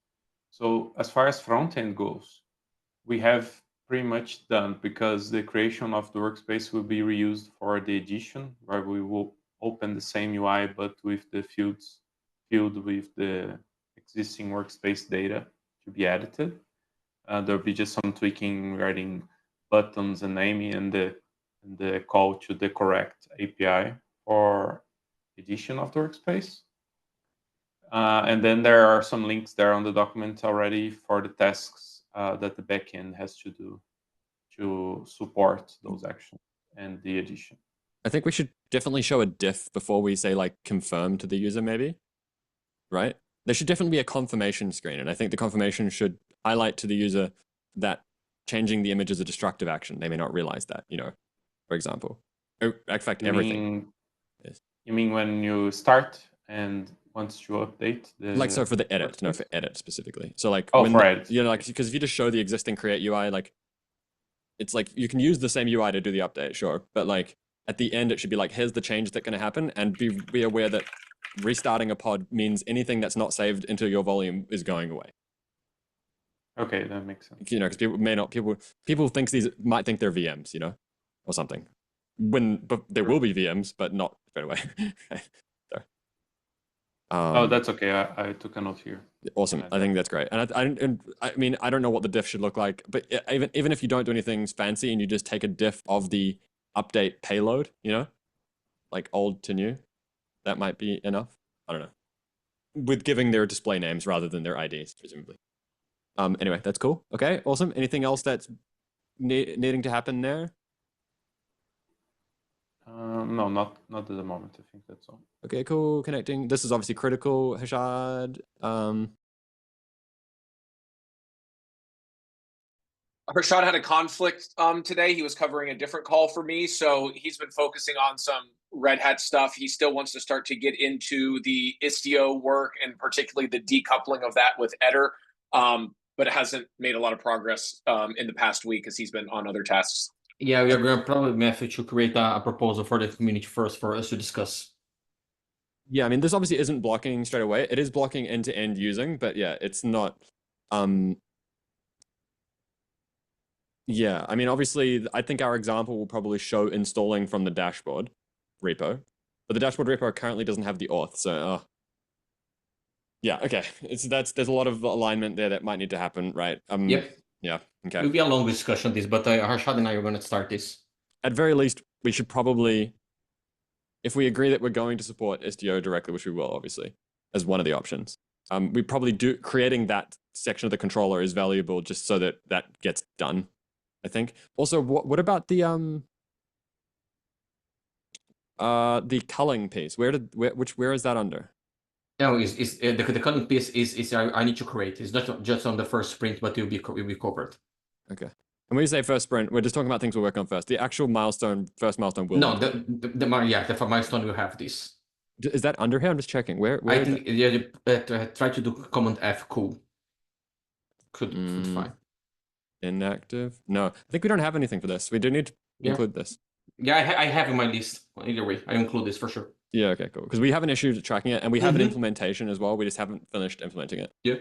So as far as front end goes, we have pretty much done, because the creation of the workspace will be reused for the edition, where we will open the same UI but with the fields filled with the existing workspace data to be edited. There'll be just some tweaking regarding buttons and naming and the call to the correct API for edition of the workspace. And then there are some links there on the document already for the tasks that the backend has to do to support those actions and the edition. I think we should definitely show a diff before we say like confirm to the user, maybe, right? There should definitely be a confirmation screen. And I think the confirmation should highlight to the user that changing the image is a destructive action. They may not realize that, you know, for example. Oh, in fact, You everything. mean, Yes. you mean when you start and once you update the Like, so for the edit, no, workspace? for edit specifically. So like Oh, when for edit. you know, like, because if you just show the existing create UI, like it's like you can use the same UI to do the update, sure, but like at the end it should be like, here's the change that's going to happen, and be aware that restarting a pod means anything that's not saved into your volume is going away. Okay, that makes sense. You know, because people might think they're VMs, you know, or something. But there will be VMs, but not straight away. So, oh, that's okay. I took a note here. Awesome. I think that's great. And I mean, I don't know what the diff should look like, but even if you don't do anything fancy and you just take a diff of the update payload, you know, like old to new, that might be enough. I don't know. With giving their display names rather than their IDs, presumably. Anyway, that's cool. Okay, awesome. Anything else that's needing to happen there? No, not at the moment. I think that's all. Okay, cool. Connecting. This is obviously critical, Hashad. Harshad had a conflict today. He was covering a different call for me, so he's been focusing on some Red Hat stuff. He still wants to start to get into the Istio work and particularly the decoupling of that with Eder, but hasn't made a lot of progress in the past week because he's been on other tasks. Yeah, we are going to probably have to create a proposal for the community first for us to discuss. Yeah, I mean, this obviously isn't blocking straight away. It is blocking end-to-end using, but yeah, it's not. Yeah, I mean, obviously, I think our example will probably show installing from the dashboard repo, but the dashboard repo currently doesn't have the auth, so yeah, okay. There's a lot of alignment there that might need to happen, right? Yep. Yeah, okay. It'll be a long discussion this, but Harshad and I are going to start this. At very least, we should probably, if we agree that we're going to support Istio directly, which we will, obviously, as one of the options, we probably do, creating that section of the controller is valuable just so that that gets done, I think. Also, what about the culling piece? Where is that under? No, the current piece is I need to create. It's not just on the first sprint, but it will be covered. Okay. And when you say first sprint, we're just talking about things we're working on first. The actual first milestone will. No, the milestone will have this. Is that under here? I'm just checking. Where I think yeah, try to do Command F cool. Could fine. Inactive? No, I think we don't have anything for this. We do need to include this. Yeah, I have in my list. Either way, I include this for sure. Yeah, okay, cool. Because we have an issue tracking it, and we have an implementation as well. We just haven't finished implementing it. Yeah.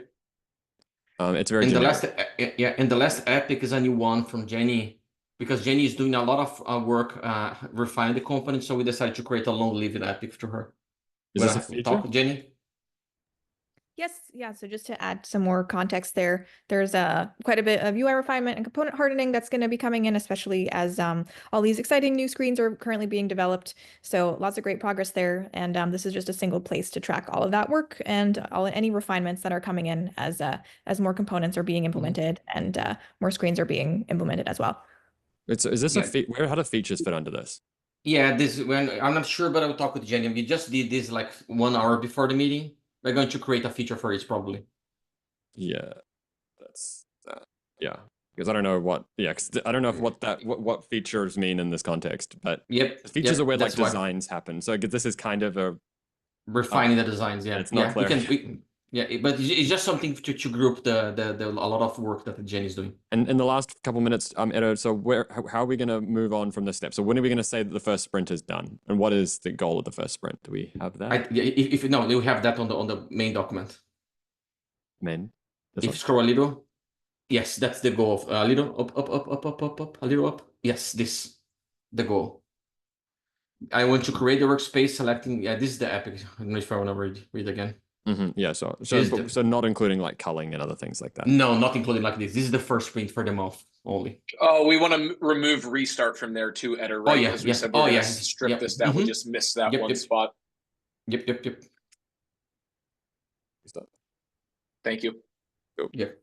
It's very generic. And the last epic is a new one from Jenny, because Jenny is doing a lot of work refining the components, so we decided to create a long-lived epic to her. Is this a feature? Talk, Jenny? Yes, yeah. So just to add some more context there, there's quite a bit of UI refinement and component hardening that's going to be coming in, especially as all these exciting new screens are currently being developed. So lots of great progress there. And this is just a single place to track all of that work and any refinements that are coming in as more components are being implemented and more screens are being implemented as well. Is this how do features fit under this? Yeah, I'm not sure, but I will talk with Jenny. We just did this like 1 hour before the meeting. We're going to create a feature for it, probably. Yeah, that's that. Yeah, because I don't know what. Yeah, cause I don't know what features mean in this context. But features are where like designs happen. So this is kind of a refining the designs. Yeah, it's not clear. But it's just something to group a lot of work that Jenny is doing. And in the last couple minutes, Edo, so how are we going to move on from this step? So when are we going to say that the first sprint is done? And what is the goal of the first sprint? Do we have that? If we have that on the main document. Main. If you scroll a little, yes, that's the goal. Of a little up, a little up. Yes, the goal. I want to create the workspace, selecting. Yeah, this is the epic. I don't know if I want to read again. Yeah, so not including like culling and other things like that. No, not including like this. This is the first sprint for the month only. Oh, we want to remove restart from there too, Eder, right? Oh yeah, we said we're gonna strip this down. We just missed that one spot. Yep. Thank you. Cool. Yep.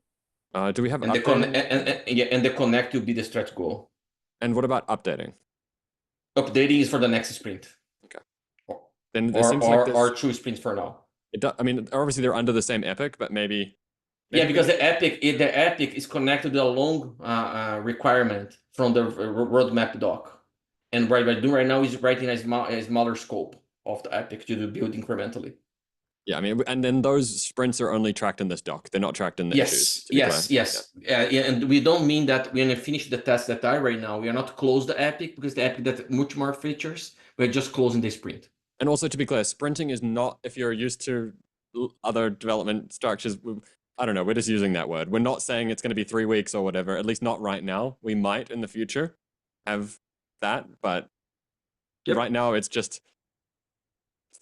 Do we have and the connect will be the stretch goal. And what about updating? Updating is for the next sprint. Okay. Then or 2 sprints for now. I mean, obviously they're under the same epic, but maybe yeah, because the epic is connected to a long requirement from the roadmap doc. And what we're doing right now is writing a smaller scope of the epic to do build incrementally. Yeah, I mean, and then those sprints are only tracked in this doc. They're not tracked in the issues. Yes. And we don't mean that we're gonna finish the tests that are right now. We are not close the epic because the epic that much more features. We're just closing the sprint. And also, to be clear, sprinting is not, if you're used to other development structures, I don't know, we're just using that word. We're not saying it's going to be 3 weeks or whatever, at least not right now. We might in the future have that, but right now it's just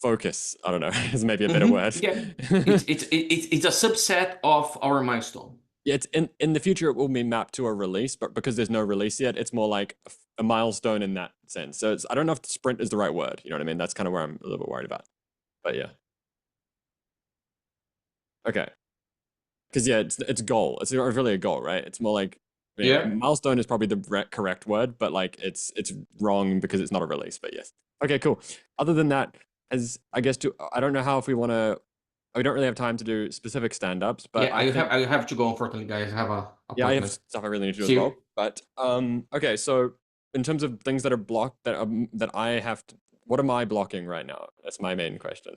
focus. I don't know, is maybe a better word. Yeah, it's a subset of our milestone. Yeah, it's in the future it will be mapped to a release, but because there's no release yet, it's more like a milestone in that sense. So I don't know if sprint is the right word. You know what I mean? That's kind of where I'm a little bit worried about. But yeah. Okay. Because yeah, it's goal. It's really a goal, right? It's more like milestone is probably the correct word, but like it's wrong because it's not a release. But yes. Okay, cool. Other than that, as I guess I don't know how if we want to. We don't really have time to do specific stand-ups, but yeah, I have to go. Unfortunately, guys, I have a appointment. Yeah, I have stuff I really need to do as well. But okay, so in terms of things that are blocked that I have to, what am I blocking right now? That's my main question.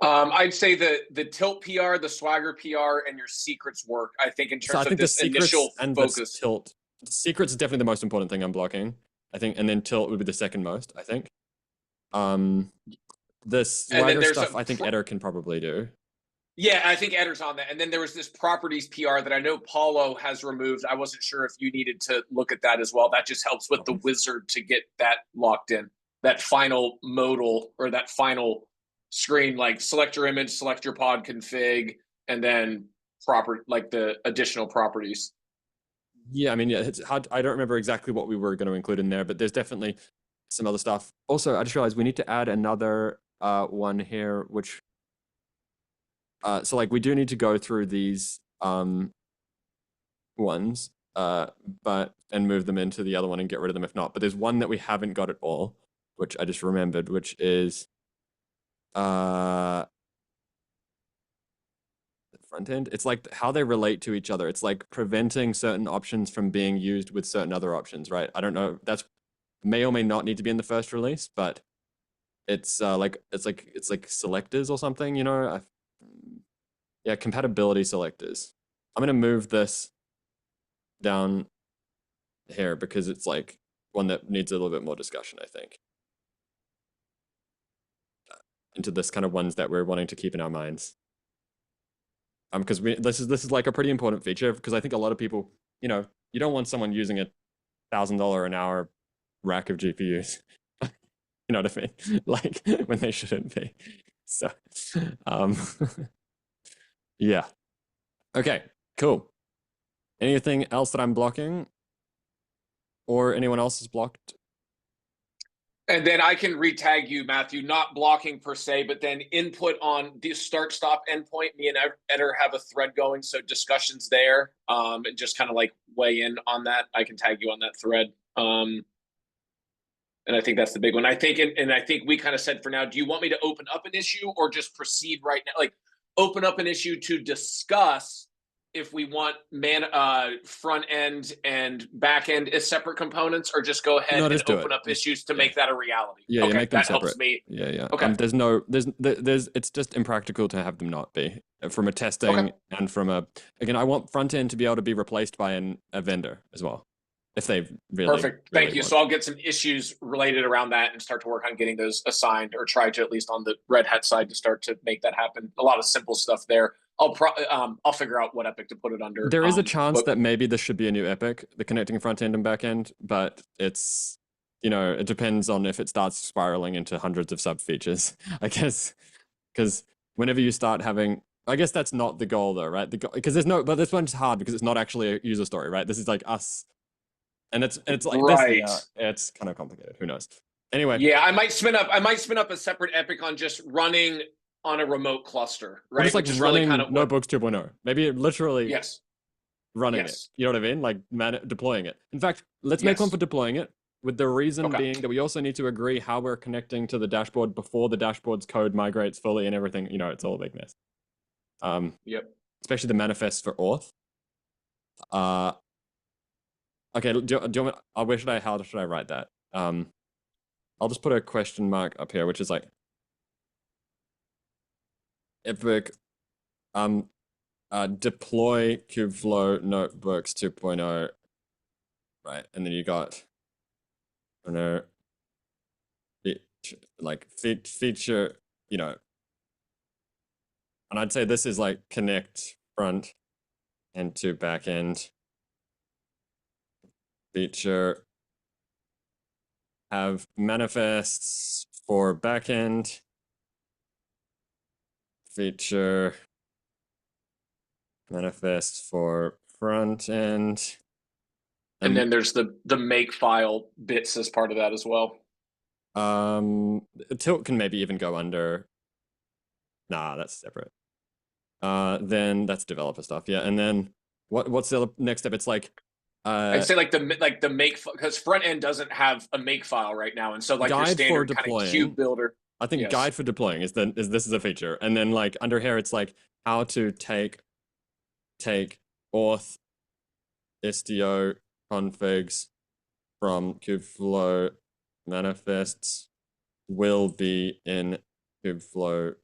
I'd say the tilt PR, the swagger PR, and your secrets work. I think in terms of this initial focus. Tilt. Secrets is definitely the most important thing I'm blocking. I think, and then tilt would be the second most. I think. The swagger stuff, I think Eder can probably do. Yeah, I think Eder's on that. And then there was this properties PR that I know Paulo has removed. I wasn't sure if you needed to look at that as well. That just helps with the wizard to get that locked in. That final modal or that final screen, like select your image, select your pod config, and then the additional properties. Yeah, I mean, yeah, it's hard. I don't remember exactly what we were going to include in there, but there's definitely some other stuff. Also, I just realized we need to add another one here, which so like we do need to go through these ones and move them into the other one and get rid of them if not. But there's one that we haven't got at all, which I just remembered, which is front end. It's like how they relate to each other. It's like preventing certain options from being used with certain other options, right? I don't know. That's may or may not need to be in the first release, but it's like selectors or something, you know? Yeah, compatibility selectors. I'm gonna move this down here because it's like one that needs a little bit more discussion, I think. Into this kind of ones that we're wanting to keep in our minds. Because this is like a pretty important feature because I think a lot of people, you know, you don't want someone using a $1,000 an hour rack of GPUs. You know what I mean? Like when they shouldn't be. So, yeah. Okay, cool. Anything else that I'm blocking? Or anyone else is blocked? And then I can retag you, Matthew, not blocking per se, but then input on the start stop endpoint. Me and Eder have a thread going, so discussions there, and just kind of like weigh in on that. I can tag you on that thread. And I think that's the big one. I think, and I think we kind of said for now, do you want me to open up an issue or just proceed right now? Like open up an issue to discuss if we want front end and back end as separate components, or just go ahead and open up issues to make that a reality. Yeah, okay, make them that separate. Helps me. Yeah. Okay. There's it's just impractical to have them not be from a testing and from again, I want front end to be able to be replaced by a vendor as well. If they've really perfect. Thank you. So I'll get some issues related around that and start to work on getting those assigned, or try to at least on the Red Hat side to start to make that happen. A lot of simple stuff there. I'll figure out what epic to put it under. There is a chance that maybe this should be a new epic, the connecting front end and back end, but it's, you know, it depends on if it starts spiraling into hundreds of sub features, I guess, because whenever you start having, I guess that's not the goal though, right? Because but this one's hard because it's not actually a user story, right? This is like us. And it's like right. This, it's kind of complicated. Who knows? Anyway. Yeah, I might spin up a separate epic on just running on a remote cluster, right? Just like running really Notebooks 2.0. Maybe literally running it. You know what I mean? Like deploying it. In fact, let's make one for deploying it, with the reason being that we also need to agree how we're connecting to the dashboard before the dashboard's code migrates fully and everything. You know, it's all a big mess. Especially the manifest for auth. Okay, do you want me, how should I write that? I'll just put a question mark up here, which is like epic deploy Kubeflow notebooks 2.0, right? And then you got, I don't know, like feature, you know, and I'd say this is like connect front end to back end feature, have manifests for backend feature, manifest for front end, and then there's the make file bits as part of that as well. Tilt can maybe even go under. Nah, that's separate. Then that's developer stuff, yeah. And then what's the next step? It's like I'd say like the make, because front end doesn't have a make file right now, and so like your standard kind of cube builder. I think guide for deploying is this is a feature, and then like under here it's like how to take auth istio configs from Kubeflow manifests will be in Kubeflow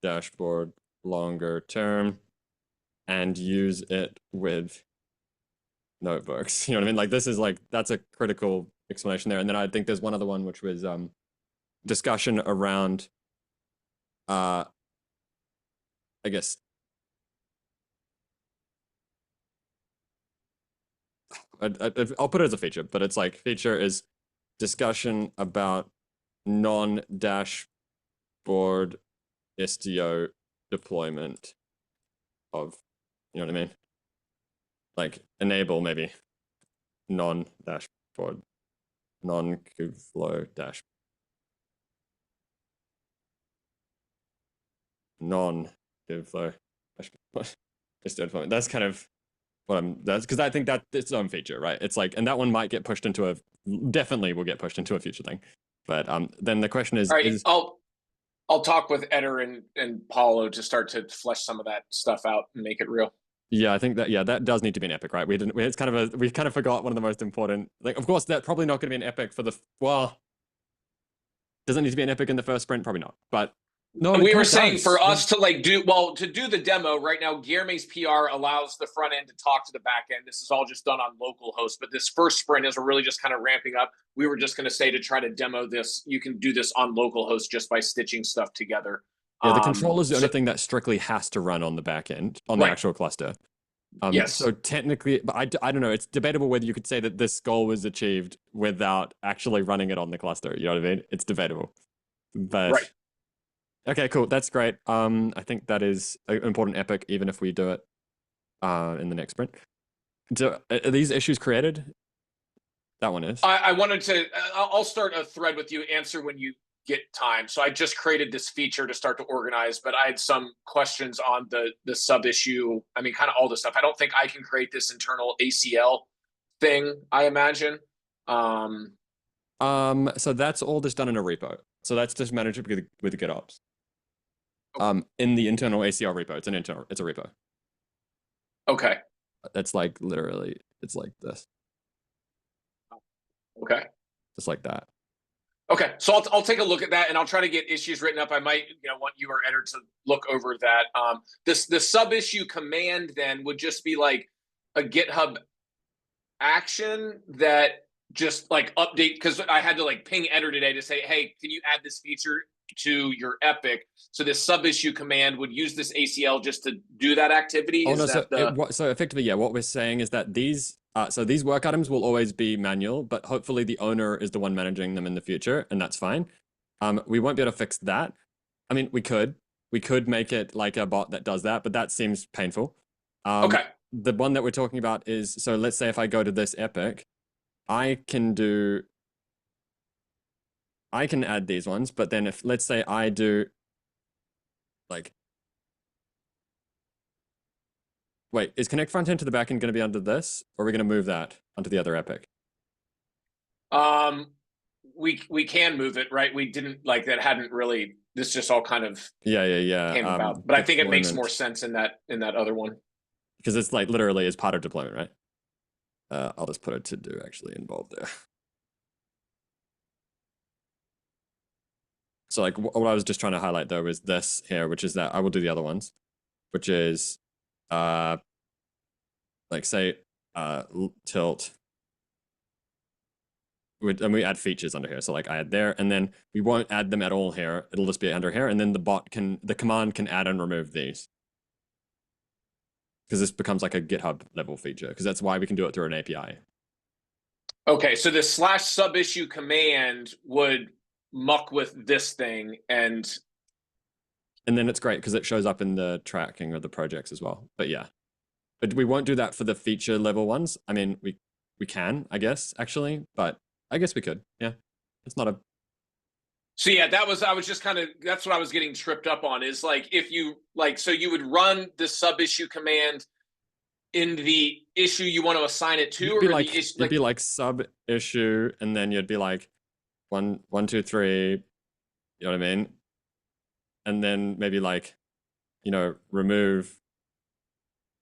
dashboard longer term and use it with notebooks. You know what I mean? Like this is like, that's a critical explanation there. And then I think there's one other one, which was discussion around I guess I'll put it as a feature, but it's like feature is discussion about non-dashboard istio deployment of, you know what I mean? Like enable maybe non-dashboard, non-Kubeflow dash, non-Kubeflow istio deployment. That's kind of what that's because I think that it's its own feature, right? It's like, and that one might get pushed into definitely will get pushed into a future thing. But then the question is, all right, I'll talk with Eder and Paulo to start to flesh some of that stuff out and make it real. Yeah, I think that, yeah, that does need to be an epic, right? We kind of forgot one of the most important, like, of course, that's probably not going to be an epic for does it need to be an epic in the first sprint? Probably not, but no, we were saying for us to like do the demo right now, Guilherme's PR allows the front end to talk to the back end. This is all just done on local host, but this first sprint is we're really just kind of ramping up. We were just going to say to try to demo this, you can do this on local host just by stitching stuff together. Yeah, the controller is the only thing that strictly has to run on the back end, on the actual cluster. Yes. So technically, but I don't know, it's debatable whether you could say that this goal was achieved without actually running it on the cluster. You know what I mean? It's debatable. But right. Okay, cool. That's great. I think that is an important epic, even if we do it in the next sprint. So are these issues created? That one is. I wanted to, I'll start a thread with you, answer when you get time. So I just created this feature to start to organize, but I had some questions on the sub issue. I mean, kind of all the stuff. I don't think I can create this internal ACL thing, I imagine. So that's all just done in a repo. So that's just managed with GitOps. In the internal ACL repo, it's a repo. Okay. That's like literally, it's like this. Okay. Just like that. Okay, so I'll take a look at that and I'll try to get issues written up. I might, want you or Eder to look over that. The sub issue command then would just be like a GitHub action that just like update, because I had to like ping Eder today to say, hey, can you add this feature to your epic? So this sub issue command would use this ACL just to do that activity. Oh, no, so effectively, yeah, what we're saying is that these work items will always be manual, but hopefully the owner is the one managing them in the future, and that's fine. We won't be able to fix that. I mean, we could make it like a bot that does that, but that seems painful. Okay. The one that we're talking about is, so let's say if I go to this epic, I can add these ones, but then if, let's say I do like, wait, is connect frontend to the backend going to be under this, or are we going to move that onto the other epic? We can move it, right? We didn't like that. Hadn't really. This just all kind of came about. But I think it makes more sense in that other one, because it's like literally is part of deployment, right? I'll just put a to do actually involved there. So like what I was just trying to highlight though is this here, which is that I will do the other ones, which is like say tilt. And we add features under here. So like I add there, and then we won't add them at all here. It'll just be under here, and then the command can add and remove these. Because this becomes like a GitHub level feature, because that's why we can do it through an API. Okay, so the /subissue command would muck with this thing, and then it's great because it shows up in the tracking of the projects as well. But yeah, but we won't do that for the feature level ones. I mean, we can, I guess, actually, but I guess we could. Yeah, it's not a. So yeah, I was just kind of, that's what I was getting tripped up on, is like if you like, so you would run the subissue command in the issue you want to assign it to, It'd be like sub issue, and then you'd be like 1, 2, 3. You know what I mean? And then maybe like, you know, remove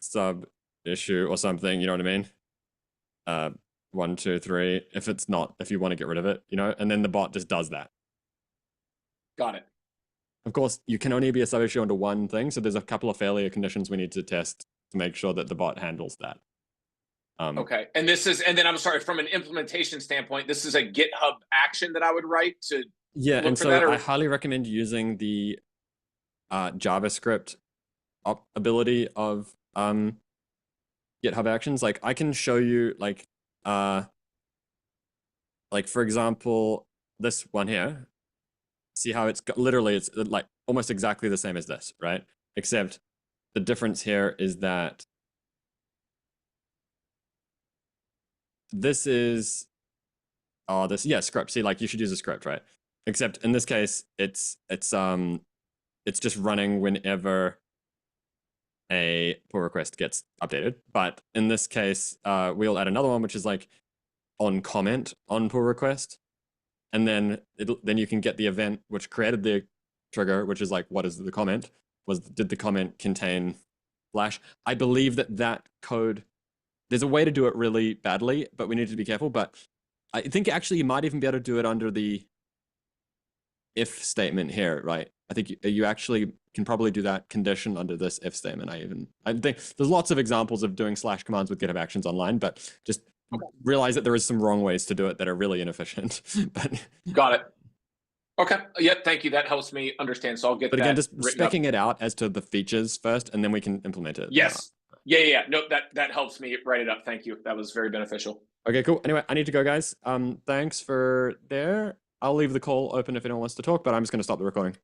sub issue or something. You know what I mean? 1, 2, 3. If you want to get rid of it, you know, and then the bot just does that. Got it. Of course, you can only be a sub issue under one thing, so there's a couple of failure conditions we need to test to make sure that the bot handles that. Okay, and then I'm sorry, from an implementation standpoint, this is a GitHub action that I would write to. Yeah, and so I highly recommend using the JavaScript ability of GitHub Actions. Like I can show you like for example, this one here. See how it's literally, it's like almost exactly the same as this, right? Except the difference here is that this is, script. See, like you should use a script, right? Except in this case, it's just running whenever a pull request gets updated. But in this case, we'll add another one, which is like on comment on pull request. And then you can get the event which created the trigger, which is like, what is the comment? Did the comment contain flash? I believe that code, there's a way to do it really badly, but we need to be careful. But I think actually you might even be able to do it under the if statement here, right? I think you actually can probably do that condition under this if statement. I think there's lots of examples of doing / commands with GitHub Actions online, but just realize that there is some wrong ways to do it that are really inefficient. But got it. Okay. Yep. Thank you. That helps me understand. So I'll get. But again, just speccing it out as to the features first, and then we can implement it. Yes. Yeah. No, that helps me write it up. Thank you. That was very beneficial. Okay, cool. Anyway, I need to go, guys. Thanks for there. I'll leave the call open if anyone wants to talk, but I'm just going to stop the recording.